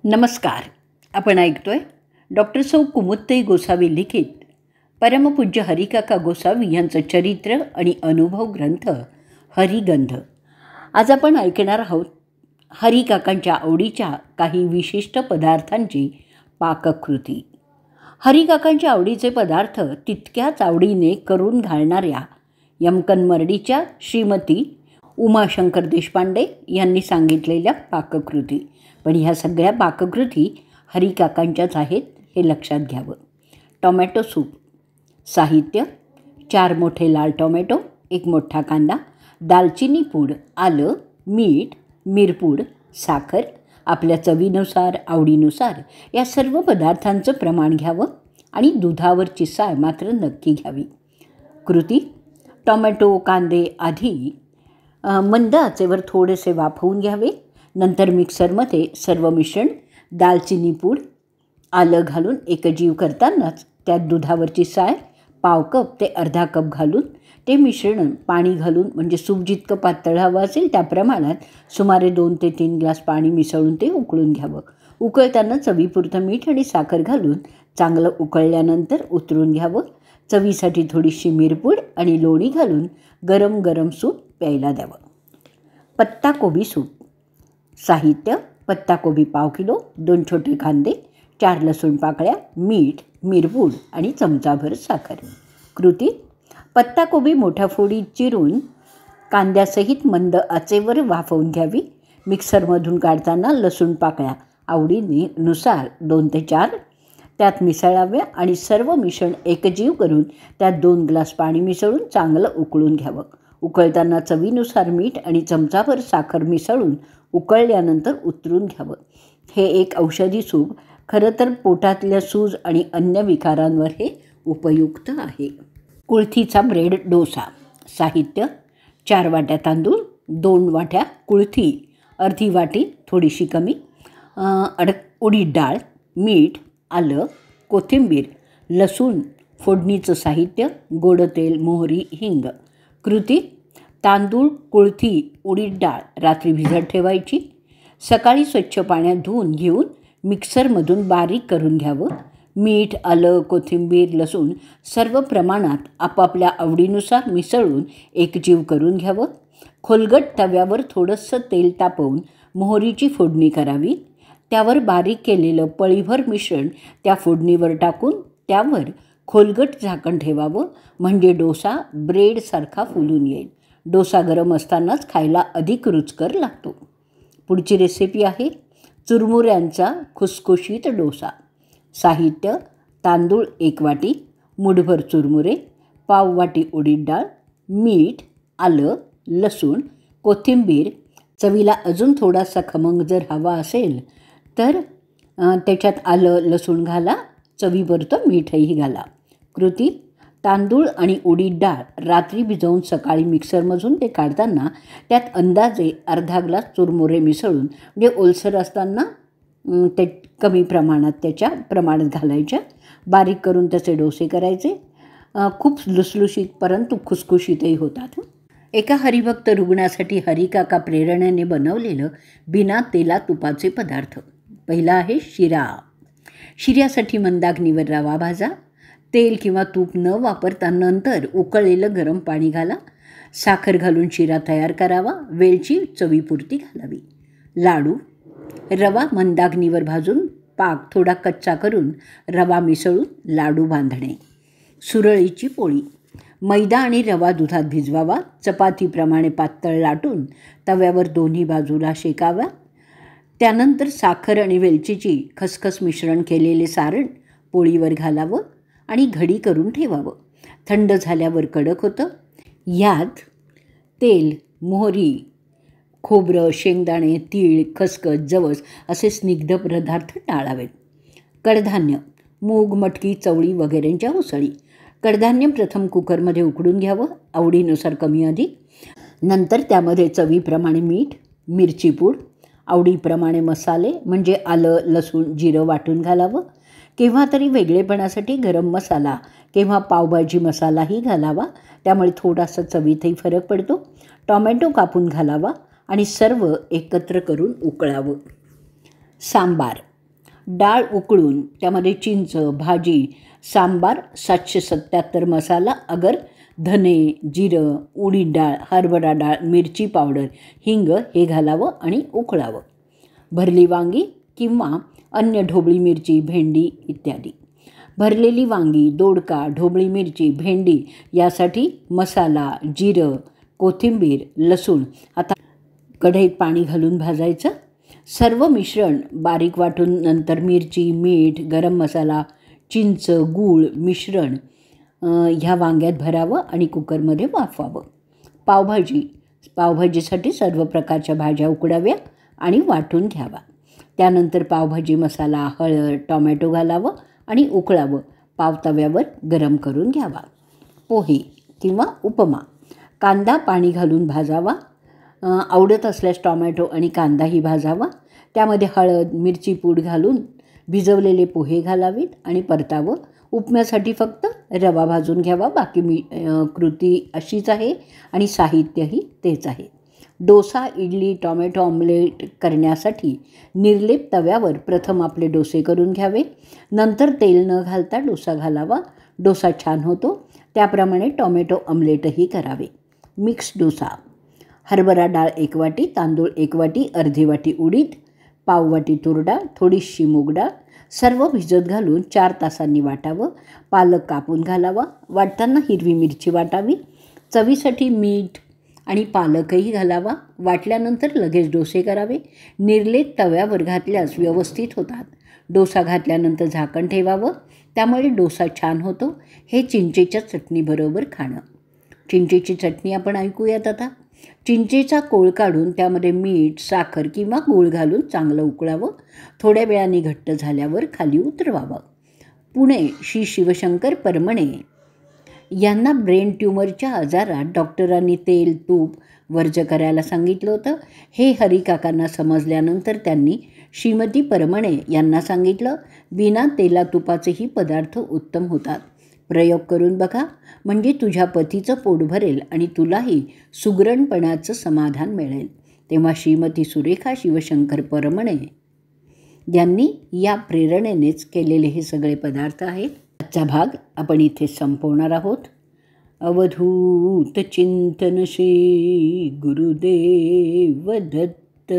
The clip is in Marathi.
नमस्कार. आपण ऐकतोय डॉक्टर सौ कुमुदताई गोसावी लिखित परमपूज्य हरिकाका गोसावी यांचं चरित्र आणि अनुभव ग्रंथ हरिगंध. आज आपण ऐकणार आहोत हरिकाकांच्या आवडीच्या काही विशिष्ट पदार्थांची पाककृती. हरिकाकांच्या आवडीचे पदार्थ तितक्याच आवडीने करून घालणाऱ्या यमकनमर्डीच्या श्रीमती उमाशंकर देशपांडे यांनी सांगितलेल्या पाककृती. पण ह्या सगळ्या पाककृती हरिकाकांच्याच आहेत हे लक्षात घ्यावं. Tomato soup. साहित्य: 4 मोठे लाल टोमॅटो, 1 मोठा कांदा, दालचिनी पूड, आलं, मीठ, मिरपूड, साखर, आपल्या चवीनुसार आवडीनुसार या सर्व पदार्थांचं प्रमाण घ्यावं आणि दुधावरची साय मात्र नक्की घ्यावी. कृती: टोमॅटो कांदे आधी मंद आचेवर थोडेसे वाफवून घ्यावे. नंतर मिक्सरमध्ये सर्व मिश्रण दालचिनी पूड, आलं घालून एकजीव करतानाच त्यात दुधावरची साय पाव कप ते अर्धा कप घालून ते मिश्रण पाणी घालून, म्हणजे सूप जितकं पातळ हवं असेल त्या प्रमाणात सुमारे 2 ते 3 ग्लास पाणी मिसळून ते उकळून घ्यावं. उकळताना चवीपुरतं मीठ आणि साखर घालून चांगलं उकळल्यानंतर उतरून घ्यावं. चवीसाठी थोडीशी मिरपूड आणि लोणी घालून गरम गरम सूप प्यायला द्यावं. पत्ताकोबी सूप. साहित्य: पत्ताकोबी पाव किलो, 2 छोटे कांदे, 4 लसूण पाकळ्या, मीठ, मिरपूड आणि चमचाभर साखर. कृती: पत्ताकोबी मोठ्या फोडीत चिरून कांद्यासहित मंद आचेवर वाफवून घ्यावी. मिक्सरमधून काढताना लसूण पाकळ्या आवडीनुसार 2 ते 4 त्यात मिसळाव्या आणि सर्व मिश्रण एकजीव करून त्यात 2 ग्लास पाणी मिसळून चांगलं उकळून घ्यावं. उकळताना चवीनुसार मीठ आणि चमचाभर साखर मिसळून उकळल्यानंतर उतरून घ्यावं. हे एक औषधी सूप खरं तर पोटातल्या सूज आणि अन्य विकारांवर हे उपयुक्त आहे. कुळथीचा ब्रेड डोसा. साहित्य: 4 वाट्या तांदूळ, 2 वाट्या कुळथी, अर्धी वाटी थोडीशी कमी उडीद डाळ, मीठ, आलं, कोथिंबीर, लसूण. फोडणीचं साहित्य: गोड तेल, मोहरी, हिंग. कृती: तांदूळ, कुळथी, उडीद डाळ रात्री भिजत ठेवायची. सकाळी स्वच्छ पाण्यात धुवून घेऊन मिक्सरमधून बारीक करून घ्यावं. मीठ, आलं, कोथिंबीर, लसूण सर्व प्रमाणात आपापल्या आवडीनुसार मिसळून एकजीव करून घ्यावं. खोलगट तव्यावर थोडंसं तेल तापवून मोहरीची फोडणी करावी. त्यावर बारीक केलेलं पळीभर मिश्रण त्या फोडणीवर टाकून त्यावर खोलगट झाकण ठेवावं, म्हणजे डोसा ब्रेडसारखा फुलून येईल. डोसा गरम असतानाच खायला अधिक रुचकर लागतो. पुढची रेसिपी आहे चुरमुऱ्यांचा खुसखुशीत डोसा. साहित्य: तांदूळ 1 वाटी, मूठभर चुरमुरे, पाव वाटी उडीद डाळ, मीठ, आलं, लसूण, कोथिंबीर. चवीला अजून थोडासा खमंग जर हवा असेल तर त्याच्यात आलं लसूण घाला, चवीपुरतं मीठही घाला. कृती: तांदूळ आणि उडीद डाळ रात्री भिजवून सकाळी मिक्सरमधून ते काढताना त्यात अंदाजे अर्धा ग्लास चुरमुरे मिसळून, म्हणजे ओलसर असताना ते कमी प्रमाणात त्याच्या प्रमाणात घालायच्या, बारीक करून त्याचे डोसे करायचे. खूप लुसलुशीत परंतु खुसखुशीतही होतात. एका हरिभक्त रुग्णासाठी हरिकाका प्रेरणेने बनवलेलं बिना तेला तुपाचे पदार्थ. पहिला आहे शिरा. शिऱ्यासाठी मंदाग्नीवर रवा भाजा. तेल किंवा तूप न वापरता नंतर उकळलेलं गरम पाणी घाला. साखर घालून शिरा तयार करावा. वेलची चवीपुरती घालावी. लाडू. रवा मंदाग्नीवर भाजून पाक थोडा कच्चा करून रवा मिसळून लाडू बांधणे. सुरळीची पोळी. मैदा आणि रवा दुधात भिजवावा. चपातीप्रमाणे पातळ लाटून तव्यावर दोन्ही बाजूला शेकावा. त्यानंतर साखर आणि वेलचीची खसखस मिश्रण केलेले सारण पोळीवर घालावं आणि घडी करून ठेवावं. थंड झाल्यावर कडक होतं. यात तेल, मोहरी, खोबरं, शेंगदाणे, तीळ, खसखस, जवस असे स्निग्ध पदार्थ टाळावेत. कडधान्य. मूग, मटकी, चवळी वगैरेंच्या उसळी. कडधान्य प्रथम कुकरमध्ये उकडून घ्यावं, आवडीनुसार कमी अधिक. नंतर त्यामध्ये चवीप्रमाणे मीठ, मिरची पूड, आवडीप्रमाणे मसाले म्हणजे आलं, लसूण, जिरं वाटून घालावं. केव्हा तरी वेगळेपणासाठी गरम मसाला किंवा पावभाजी मसालाही घालावा, त्यामुळे थोडासा चवीतही फरक पडतो. टोमॅटो कापून घालावा आणि सर्व एकत्र करून उकळावं. सांबार. डाळ उकळून त्यामध्ये चिंच, भाजी, सांबार, 777 मसाला, अगर, धने, जिरं, उडीद डाळ, हरभरा डाळ, मिरची पावडर, हिंग हे घालावं आणि उकळावं. भरली वांगी किंवा अन्य ढोबळी मिरची, भेंडी इत्यादी. भरलेली वांगी, दोडका, ढोबळी मिरची, भेंडी यासाठी मसाला, जिरं, कोथिंबीर, लसूण आता कढईत पाणी घालून भाजायचं. सर्व मिश्रण बारीक वाटून नंतर मिरची, मीठ, गरम मसाला, चिंच, गूळ मिश्रण ह्या वांग्यात भरावं आणि कुकरमध्ये वाफवावं. पावभाजीसाठी सर्व प्रकारच्या भाज्या उकडाव्या आणि वाटून घ्यावा. त्यानंतर पावभाजी मसाला, हळद, टोमॅटो घालावं आणि उकळावं. पाव तव्यावर गरम करून घ्यावा. पोहे किंवा उपमा. कांदा पाणी घालून भाजावा. आवडत असल्यास टोमॅटो आणि कांदाही भाजावा. त्यामध्ये हळद, मिरची पूड घालून भिजवलेले पोहे घालावेत आणि परतावं. उपम्यासाठी फक्त रवा भाजून घ्यावा. बाकी कृती अशीच आहे आणि साहित्यही तेच आहे. डोसा, इडली, टोमॅटो ऑमलेट करण्यासाठी निर्लेप तव्यावर प्रथम आपले डोसे करून घ्यावे. नंतर तेल न घालता डोसा घालावा. डोसा छान होतो. त्याप्रमाणे टोमॅटो ऑमलेटही करावे. मिक्स डोसा. हरभरा डाळ 1 वाटी, तांदूळ 1 वाटी, अर्धी वाटी उडीद, पाव वाटी तूर डाळ, थोडीशी मूग डाळ सर्व भिजत घालून 4 तासांनी वाटावं. पालक कापून घालावा. वाटताना हिरवी मिरची वाटावी. चवीसाठी मीठ आणि पालकही घालावा. वाटल्यानंतर लगेच डोसे करावे. निर्लेप तव्यावर घातल्यास व्यवस्थित होतात. डोसा घातल्यानंतर झाकण ठेवावं. त्यामुळे डोसा छान होतो. हे चिंचेच्या चटणीबरोबर खाणं. चिंचेची चटणी आपण ऐकूयात आता. चिंचेचा कोळ काढून त्यामध्ये मीठ, साखर किंवा गूळ घालून चांगलं उकळावं. थोड्या वेळाने घट्ट झाल्यावर खाली उतरवावं. पुणे श्री शिवशंकर परमणे यांना ब्रेन ट्यूमरच्या आजारात डॉक्टरांनी तेल, तूप वर्ज करायला सांगितलं होतं. हे हरिकाकांना समजल्यानंतर त्यांनी श्रीमती परमणे यांना सांगितलं, बिना तेला तुपाचेही पदार्थ उत्तम होतात. प्रयोग करून बघा, म्हणजे तुझ्या पतीचं पोट भरेल आणि तुलाही सुगरणपणाचं समाधान मिळेल. तेव्हा श्रीमती सुरेखा शिवशंकर परमणे यांनी या प्रेरणेनेच केलेले हे सगळे पदार्थ आहेत. आजचा भाग आपण इथे संपवणार आहोत. अवधूत चिंतन श्री गुरुदेव दत्त.